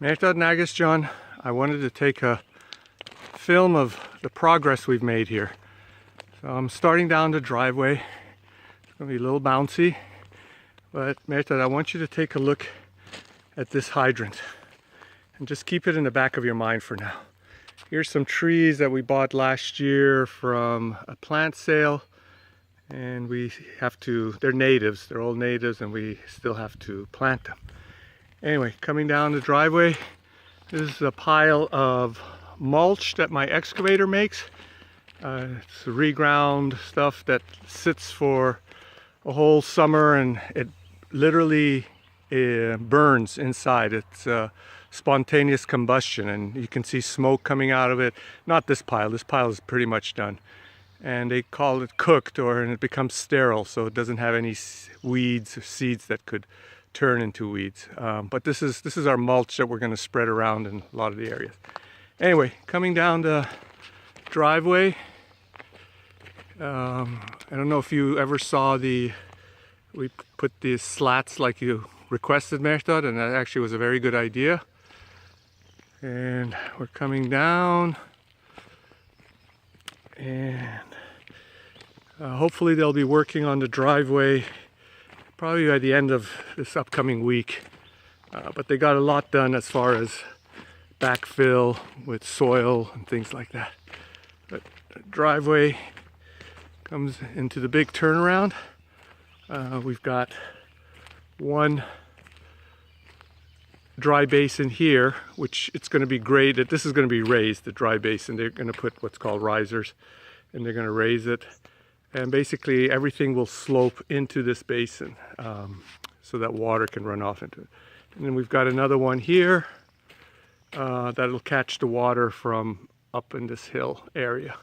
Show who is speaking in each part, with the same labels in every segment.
Speaker 1: Mértad Nagas John, I wanted to take a film of the progress we've made here. So I'm starting down the driveway. It's going to be a little bouncy, but Mértad, I want you to take a look at this hydrant and just keep it in the back of your mind for now. Here's some trees that we bought last year from a plant sale, and they're natives, they're all natives, and we still have to plant them. Anyway, coming down the driveway, this is a pile of mulch that my excavator makes. It's reground stuff that sits for a whole summer, and it literally burns inside. It's spontaneous combustion, and you can see smoke coming out of it. Not this pile is pretty much done. And they call it cooked, and it becomes sterile, so it doesn't have any weeds or seeds that could turn into weeds. But this is our mulch that we're going to spread around in a lot of the areas. Anyway, coming down the driveway, I don't know if you ever saw we put these slats like you requested, Mértad, and that actually was a very good idea. And we're coming down, and hopefully they'll be working on the driveway probably by the end of this upcoming week. But they got a lot done as far as backfill with soil and things like that. But the driveway comes into the big turnaround. We've got one dry basin here, which it's going to be graded. This is going to be raised, the dry basin. They're going to put what's called risers, and they're going to raise it. And basically everything will slope into this basin so that water can run off into it. And then we've got another one here that'll catch the water from up in this hill area.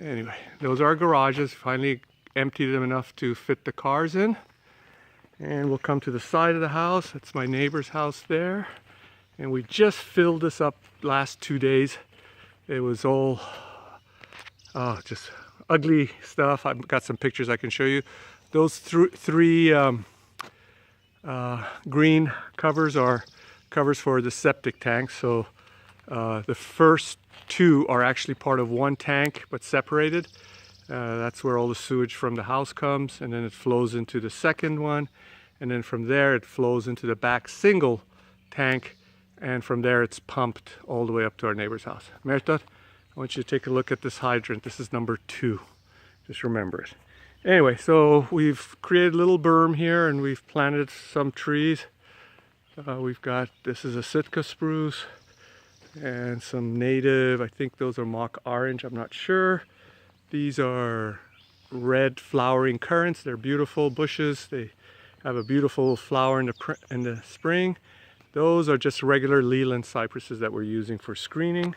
Speaker 1: Anyway, those are our garages. Finally emptied them enough to fit the cars in. And we'll come to the side of the house. That's my neighbor's house there. And we just filled this up last 2 days. It was all just ugly stuff. I've got some pictures I can show you. Those three green covers are covers for the septic tank. So the first two are actually part of one tank but separated. That's where all the sewage from the house comes, and then it flows into the second one, and then from there it flows into the back single tank, and from there it's pumped all the way up to our neighbor's house. Mértad, I want you to take a look at this hydrant. This is number 2. Just remember it. Anyway, so we've created a little berm here, and we've planted some trees. This is a Sitka spruce and some native, I think those are mock orange, I'm not sure. These are red flowering currants. They're beautiful bushes. They have a beautiful flower in the spring. Those are just regular Leland cypresses that we're using for screening.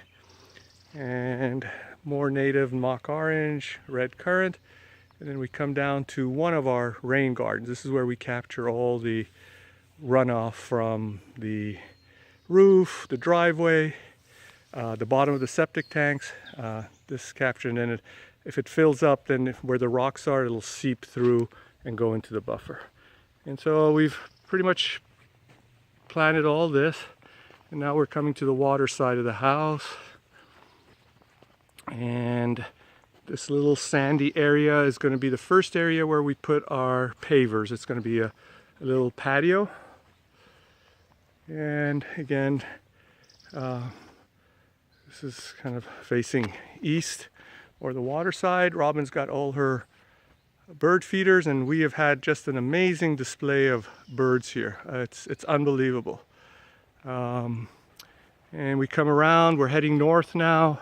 Speaker 1: And more native mock orange, red currant. And then we come down to one of our rain gardens. This is where we capture all the runoff from the roof, the driveway, the bottom of the septic tanks. This captured, and then if it fills up, then where the rocks are, it'll seep through and go into the buffer. And so we've pretty much planted all this, and now we're coming to the water side of the house. And this little sandy area is going to be the first area where we put our pavers. It's going to be a little patio. And again, this is kind of facing east, or the water side. Robin's got all her bird feeders, and we have had just an amazing display of birds here. It's unbelievable. And we come around, we're heading north now,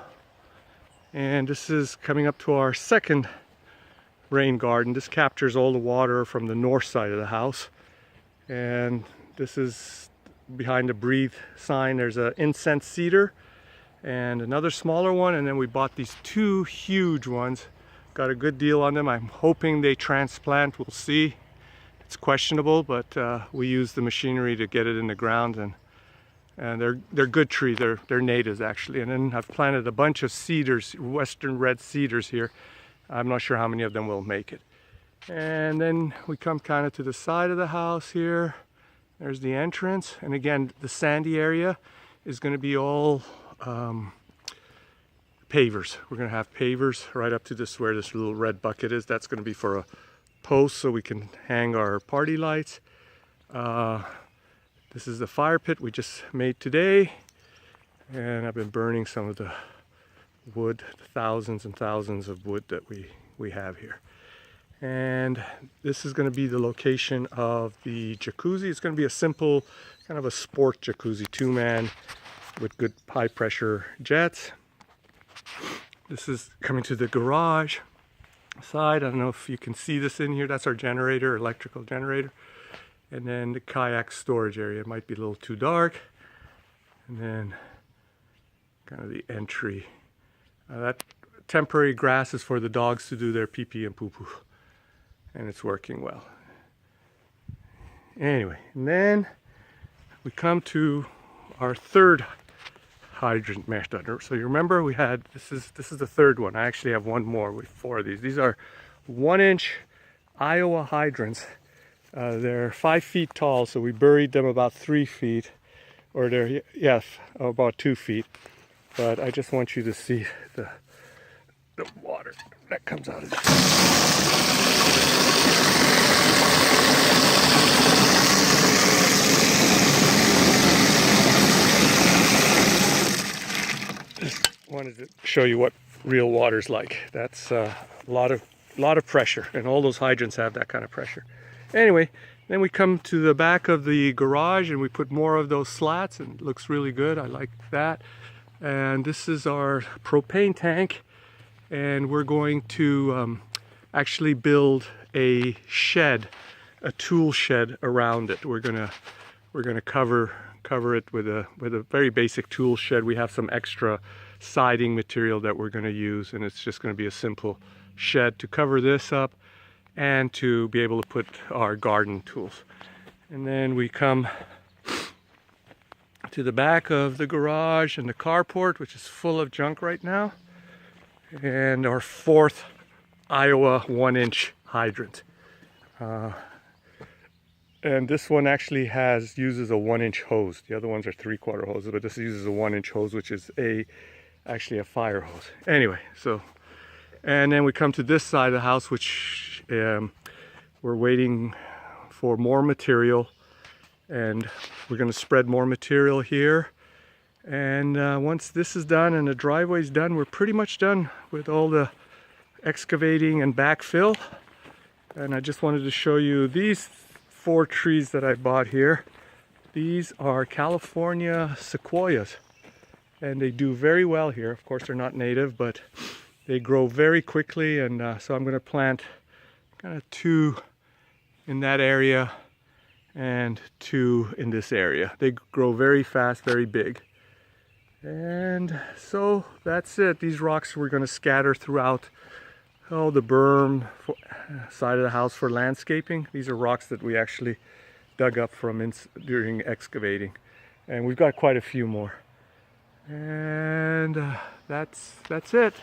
Speaker 1: and this is coming up to our second rain garden. This captures all the water from the north side of the house, and this is behind the breathe sign. There's an incense cedar and another smaller one, and then we bought these 2 huge ones. Got a good deal on them. I'm hoping they transplant. We'll see. It's questionable, but we use the machinery to get it in the ground, and they're good trees. They're natives actually. And then I've planted a bunch of cedars, western red cedars here. I'm not sure how many of them will make it. And then we come kind of to the side of the house here. There's the entrance, and again, the sandy area is going to be all pavers. We're going to have pavers right up to this, where this little red bucket is. That's going to be for a post so we can hang our party lights. This is the fire pit we just made today, and I've been burning some of the wood, thousands and thousands of wood that we have here. And this is going to be the location of the jacuzzi. It's going to be a simple, kind of a sport jacuzzi, 2-man with good high pressure jets. This is coming to the garage side. I don't know if you can see this in here. That's our generator, electrical generator. And then the kayak storage area. It might be a little too dark. And then kind of the entry. That temporary grass is for the dogs to do their pee-pee and poo-poo. And it's working well. Anyway, and then we come to our third hydrant method. So you remember we had, this is the third one. I actually have one more with 4 of these. These are 1-inch Iowa hydrants. They're 5 feet tall, so we buried them about 3 feet, or they're, yes, about 2 feet. But I just want you to see the water that comes out of Just wanted to show you what real water's like. That's a lot of pressure, and all those hydrants have that kind of pressure. Anyway, then we come to the back of the garage and we put more of those slats, and it looks really good. I like that. And this is our propane tank, and we're going to actually build a shed, a tool shed around it. We're gonna cover it with a very basic tool shed. We have some extra siding material that we're going to use, and it's just going to be a simple shed to cover this up and to be able to put our garden tools. And then we come to the back of the garage and the carport, which is full of junk right now, and our 4th Iowa 1-inch hydrant. And this one actually uses a 1-inch hose. The other ones are 3/4 hoses, but this uses a 1-inch hose, which is actually a fire hose. Anyway, so, and then we come to this side of the house, which we're waiting for more material, and we're going to spread more material here. And once this is done and the driveway's done, we're pretty much done with all the excavating and backfill. And I just wanted to show you these 4 trees that I bought here. These are California sequoias, and they do very well here. Of course, they're not native, but they grow very quickly, and so I'm going to plant kind of 2 in that area and 2 in this area. They grow very fast, very big. And so that's it. These rocks we're going to scatter throughout the berm side of the house for landscaping. These are rocks that we actually dug up from during excavating, and we've got quite a few more. And that's it.